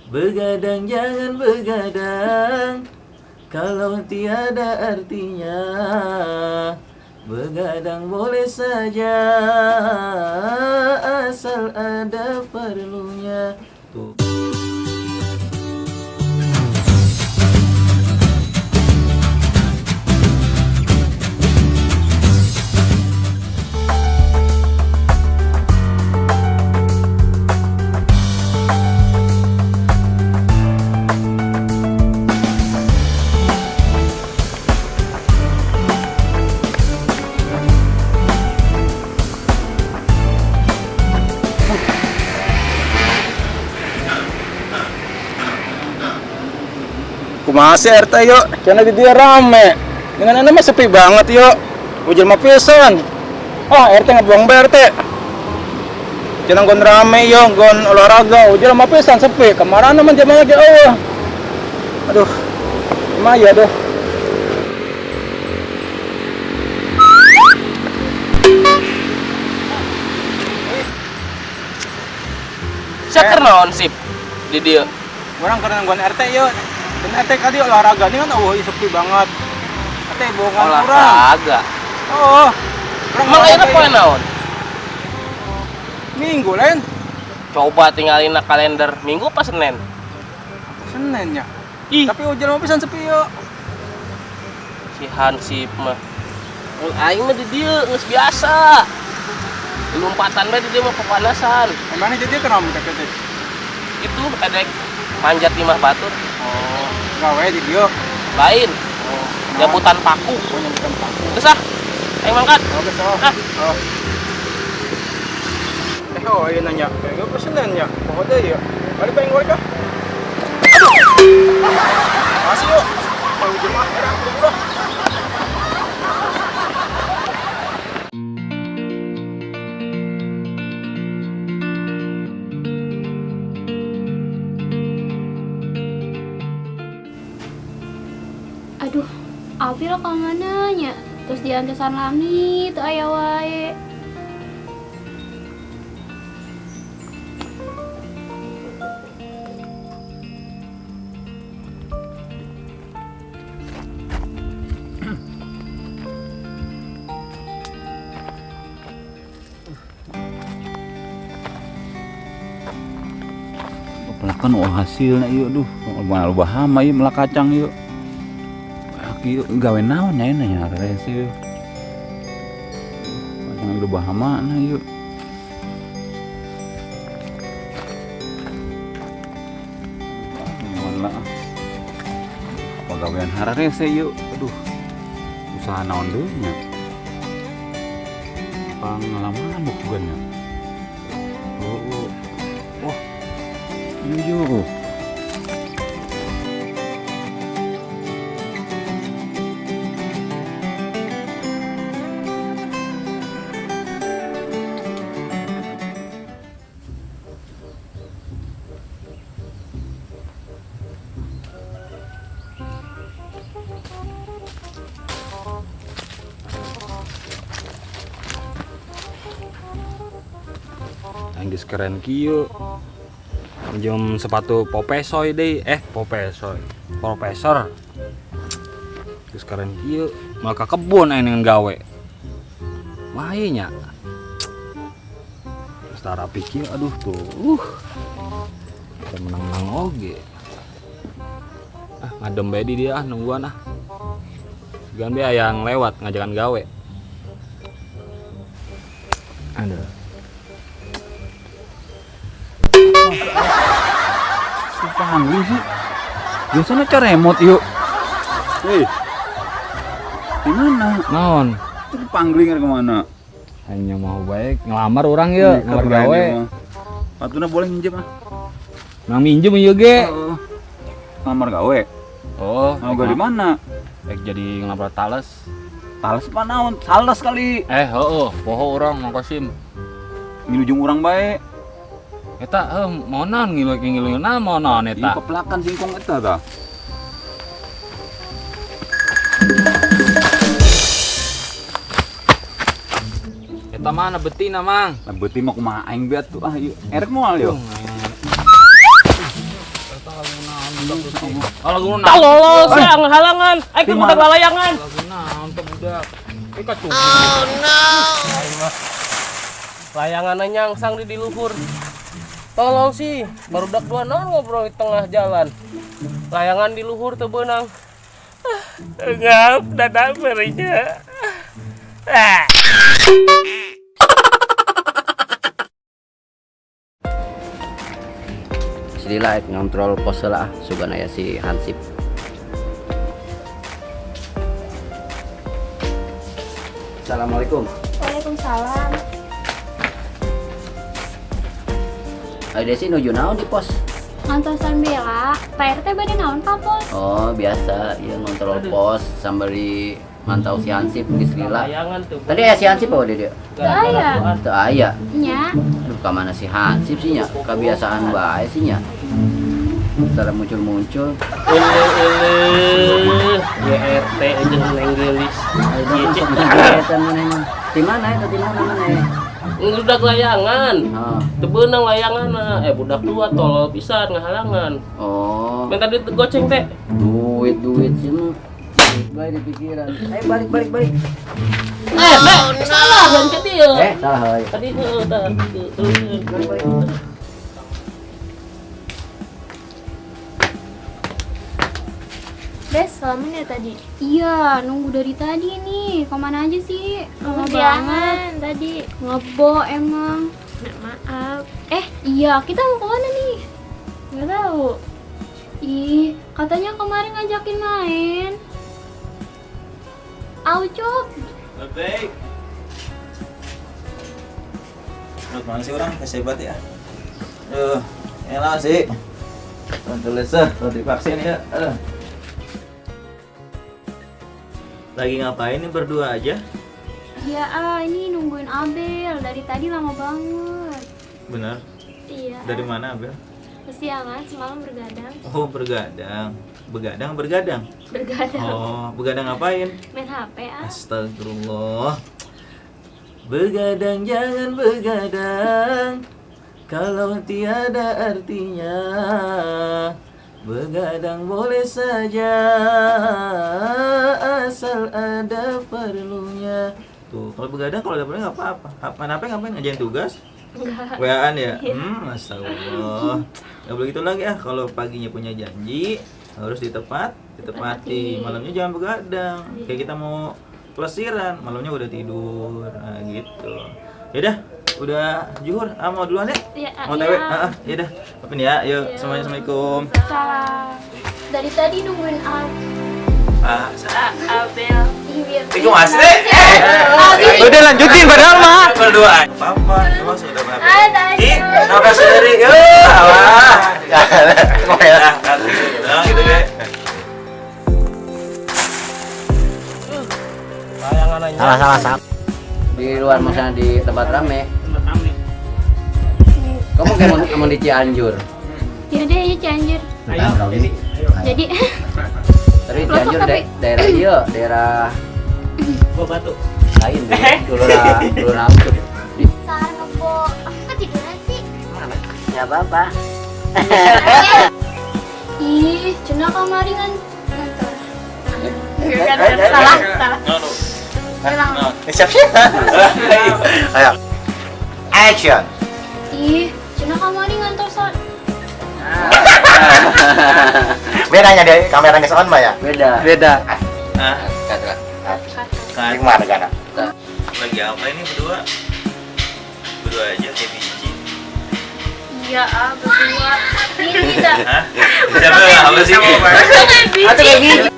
Begadang jangan begadang kalau tiada artinya. Begadang boleh saja asal ada perlunya. Tuh. Kumasi RT yuk, karena di dia rame. Dengan anda mah sepi banget yuk. Ujar mah pisan. RT ngebuang RT. Jangan gon rame yuk, gon olahraga. Ujar mah pisan sepi. Kemarin mah jam lagi Allah. Aduh, gimana ya deh. Siapa naon sip di dia? Orang karena gon RT yuk. Dan RT kali olahraga ini kan sepi banget. RT bohongan kurang. Olahraga. Oh. Emang ayeuna poe naon? Minggu lain. Coba tinggalin na kalender Minggu apa Senin? Senin ya. Ih, Tapi hujan mah pisan sepi yuk. si Hansip mah. Aing mah di dieu geus biasa. Lompatan bae di dieu mah kepanasan. Emangnya jadi kenapa kita? Itu edek manjat imah batur. Oh, gawe di dia. Lain. Nyambutan paku. Oh, nyambutan paku. Geus ah. Aing mangkat. Oke, so. Ah. Iya nanya. Kayak apa Senin ya? Pokoknya ya. Balik pengen gue kah? Masih yuk. Mau jemaah era buru-buru. Aduh, April ka mananya? Terus di antesan langit teu aya wae. Pelakan hasilnya yuk duh, mana lu bahama yuk melak kacang yuk. Yuk gawe naon nya nya rese yuk. Kacang lu bahama na yuk. Mana pagawean hara rese yuk. Aduh. Usaha naon deui nya. Pengalaman bukan nya. Yuk. Anggis keren kieu. Jom sepatu popesoy deh, profesor. Terus keren kieu, maka kebun aing dengan gawe. Wae nya. Terus rapi kieu, aduh tuh. Menang-menang oge. Ngadem bae di dia nungguan Segan bae yang lewat ngajakan gawe. Aduh. Panggil sih. Biasanya cara remote yuk. Di mana? Naon? Itu panggling kemana? Hanya mau baik ngelamar orang ya, ngelamar gawe. Patuna boleh minjem Nang minjem ieu ge. Ngelamar gawe. Mau di mana? Jadi ngelamar tales. Tales mana? Sales kali. Poho orang Mang Kosim. Ngilujung urang bae. Eta monan ngilu-ngilu na monan eta. Ieu pepelakan singkong eta tah. Eta mana betina mang? Lah beuti mah kumaha aing beat tuh ieu. Erek moal yuk. Kalau gua Tolol sih halangan. Ayo ke budak lalayangan. naon teh budak. Kacung. Layangan nyangsang di luhur. Tolol sih, barudak dua naon ngobrol di tengah jalan. Layangan di luhur teu beunang. Ngap dadak berinya. Sila ngontrol pose lah sugan aya si Hansip. Assalamualaikum. Waalaikumsalam. Ayo Desi nuju naon di pos? Ngantosan bela, Pak RT bade naon Pak Pos? Oh biasa, ya ngontrol pos sambari mantau si Hansip di Srila. Layangan tuh. Tadi ya si Hansip apa dia? Aya. Teu aya. Nya. Aduh kamana si Hansip sih nya? Kebiasaan bae sih nya. Setelah muncul-muncul. Ya RT jeung neng gelis. Di mana itu? Di mana mana? Budak layangan. Oh. Teu beunang layanganna. Budak dua tolol pisan ngahalangan. Oh. Minta duit goceng teh. Duit sih mah. Baik di pikiran. Ayo balik. Salah kan ke dieu. Salah heuy. Tadi terus. Des, salaman ya tadi? Iya, nunggu dari tadi nih. Kemana aja sih? Lama banget tadi. Ngebo emang. Maaf. Iya, kita mau kemana nih? Nggak tahu. Ih, katanya kemarin ngajakin main. Aucuk. Baik. Mana sih orang hebat ya? Enak sih. Kontrolesa, divaksin ya. Lagi ngapain nih berdua aja? Iya, ini nungguin Abel. Dari tadi lama banget. Bener. Iya. Dari mana, Abel? Kesiangan, semalam bergadang. Oh, bergadang. Bergadang. Bergadang. Oh, begadang ngapain? Main HP Astagfirullah. Begadang jangan begadang kalau tiada artinya. Begadang boleh saja asal ada perlunya. Tuh, kalau begadang kalau ada perlunya nggak apa-apa. Ngapain ngajain tugas? Enggak. WA-an ya? Astagfirullah. Nggak boleh gitu lagi ya. Kalau paginya punya janji harus ditepati. Malamnya jangan begadang. Kayak kita mau pelesiran, malamnya udah tidur. Nah, gitu. Yaudah, udah zuhur. Mau duluan ya? Iya, Mau TW? Yaudah. Maafin ya. Yuk, Iya. semuanya assalamualaikum. Salah. Dari tadi nungguin Abel. Tiga mas deh. Udah lanjutin padahal mah. Berdua. Papa, cuma sudah berapa? Ih, Nafas sendiri. Allah. Nah, gitu deh. Layangan aja. Salah. Di luar maksudnya di tempat rame. Kamu kayak mau di Cianjur. ya deh, ya Cianjur. Ayo, jadi. Jadi Tapi Cianjur daerah iya, daerah Gua batu. lain dulu Aucuk. Sahar ngebo. Aku ketiduran sih. Ya apa? Ih, cenah kamari kan. Salah. Siap. Ayo. Action. Ih, cenah kamari ngantor son. Bedanya deh kameranya on mah ya. Beda. Gimana kan? Lagi apa ini berdua? Berdua aja kayak biji. Iya, berdua. Ini dah. Hah? Siapa apa sih? Kayak biji.